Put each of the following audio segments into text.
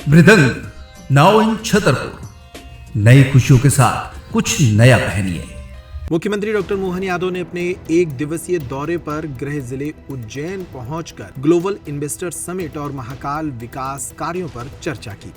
मृदंग now in Chhatarpur. नई खुशियों के साथ कुछ नया पहनिए। मुख्यमंत्री डॉक्टर मोहन यादव ने अपने एक दिवसीय दौरे पर गृह जिले उज्जैन पहुंचकर ग्लोबल इन्वेस्टर समिट और महाकाल विकास कार्यों पर चर्चा की।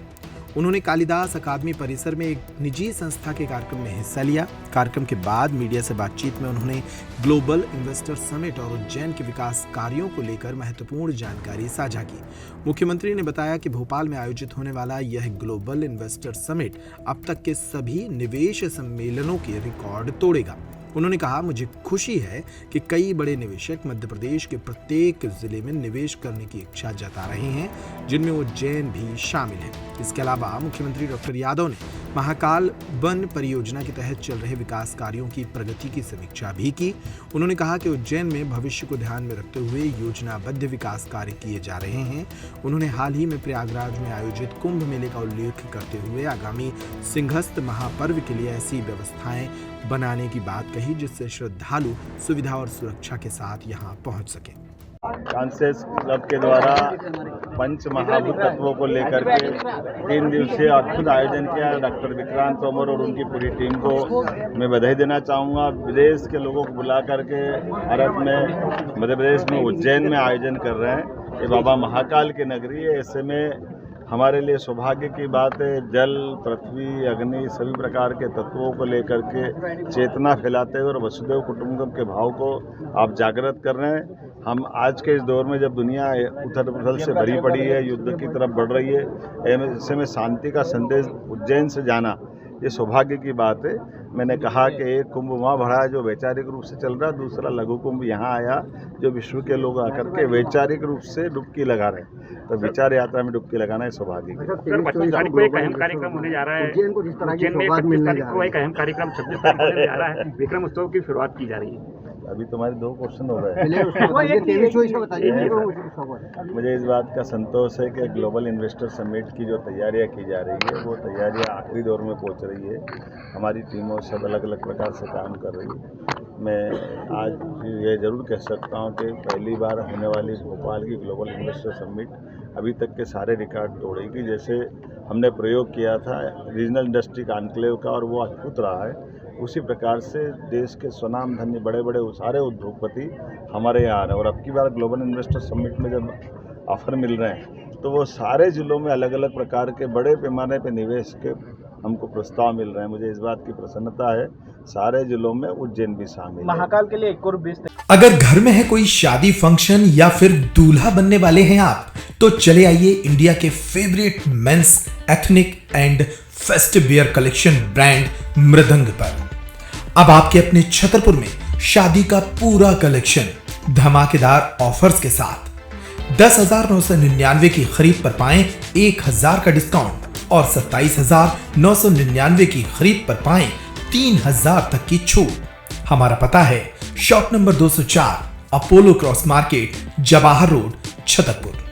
उन्होंने कालिदास अकादमी परिसर में एक निजी संस्था के कार्यक्रम में हिस्सा लिया। कार्यक्रम के बाद मीडिया से बातचीत में उन्होंने ग्लोबल इन्वेस्टर समिट और उज्जैन के विकास कार्यों को लेकर महत्वपूर्ण जानकारी साझा की। मुख्यमंत्री ने बताया कि भोपाल में आयोजित होने वाला यह ग्लोबल इन्वेस्टर समिट अब तक के सभी निवेश सम्मेलनों के रिकॉर्ड तोड़ेगा। उन्होंने कहा, मुझे खुशी है कि कई बड़े निवेशक मध्य प्रदेश के प्रत्येक जिले में निवेश करने की इच्छा जता रहे हैं, जिनमें उज्जैन भी शामिल है। इसके अलावा मुख्यमंत्री डॉक्टर यादव ने महाकाल वन परियोजना के तहत चल रहे विकास कार्यों की प्रगति की समीक्षा भी की। उन्होंने कहा कि उज्जैन में भविष्य को ध्यान में रखते हुए योजनाबद्ध विकास कार्य किए जा रहे हैं। उन्होंने हाल ही में प्रयागराज में आयोजित कुंभ मेले का उल्लेख करते हुए आगामी सिंहस्थ महापर्व के लिए ऐसी व्यवस्थाएं बनाने की बात कही, जिससे श्रद्धालु सुविधा और सुरक्षा के साथ यहां पहुंच सके। कॉन्शियस क्लब के द्वारा पंच महाभूत तत्वों को लेकर के 3 दिवसीय अद्भुत आयोजन किया। डॉक्टर विक्रांत तोमर और उनकी पूरी टीम को मैं बधाई देना चाहूँगा। विदेश के लोगों को बुला करके भारत में, मध्य प्रदेश में, उज्जैन में आयोजन कर रहे हैं। ये बाबा महाकाल की नगरी है। ऐसे में हमारे लिए सौभाग्य की बात है। जल, पृथ्वी, अग्नि, सभी प्रकार के तत्वों को लेकर के चेतना फैलाते हुए और वसुधैव कुटुंबकम के भाव को आप जागृत कर रहे हैं। हम आज के इस दौर में जब दुनिया उथल पुथल से भरी पड़ी है, युद्ध की तरफ बढ़ रही है, ऐसे में शांति का संदेश उज्जैन से जाना ये सौभाग्य की बात है। मैंने कहा कि एक कुंभ वहाँ भरा है जो वैचारिक रूप से चल रहा है, दूसरा लघु कुंभ यहाँ आया जो विश्व के लोग आकर के वैचारिक रूप से डुबकी लगा रहे हैं। तो विचार यात्रा में डुबकी लगाना है सौभाग्य की। 25 तारीख को एक अहम कार्यक्रम होने जा रहा है उज्जैन में। 25 तारीख को एक अहम कार्यक्रम 26 तारीख को होने जा रहा है। विक्रम उत्सव की शुरुआत की जा रही है। अभी तुम्हारे 2 क्वेश्चन हो गए। मुझे इस बात का संतोष है कि ग्लोबल इन्वेस्टर समिट की जो तैयारियां की जा रही है वो तैयारियां आखिरी दौर में पहुंच रही है। हमारी टीमों सब अलग अलग प्रकार से काम कर रही है। मैं आज ये जरूर कह सकता हूं कि पहली बार होने वाली भोपाल की ग्लोबल इन्वेस्टर समिट अभी तक के सारे रिकॉर्ड तोड़ेगी। जैसे हमने प्रयोग किया था रीजनल इंडस्ट्री कॉन्क्लेव का और वो अद्भुत रहा है, उसी प्रकार से देश के स्वनाम धन्य बड़े बड़े सारे उद्योगपति हमारे यहाँ आ रहे हैं। और अब की बार ग्लोबल इन्वेस्टर समिट में जब ऑफर मिल रहे हैं तो वो सारे जिलों में अलग अलग प्रकार के बड़े पैमाने पर निवेश के हमको प्रस्ताव मिल रहे हैं। मुझे इस बात की प्रसन्नता है, सारे जिलों में उज्जैन भी शामिल है। महाकाल के लिए 1 करोड़ 20। अगर घर में है कोई शादी फंक्शन या फिर दूल्हा बनने वाले हैं आप, तो चले आइए इंडिया के favourite men's ethnic and festive wear collection brand Mridang पर। अब आपके अपने छतरपुर में शादी का पूरा कलेक्शन धमाकेदार ऑफर्स के साथ 10,999 की खरीद पर पाएं 1,000 का डिस्काउंट और 27,999 की खरीद पर पाएं 3,000 तक की छूट। हमारा पता है shop number 204 Apollo cross market, Jawahar road, Chhatarpur.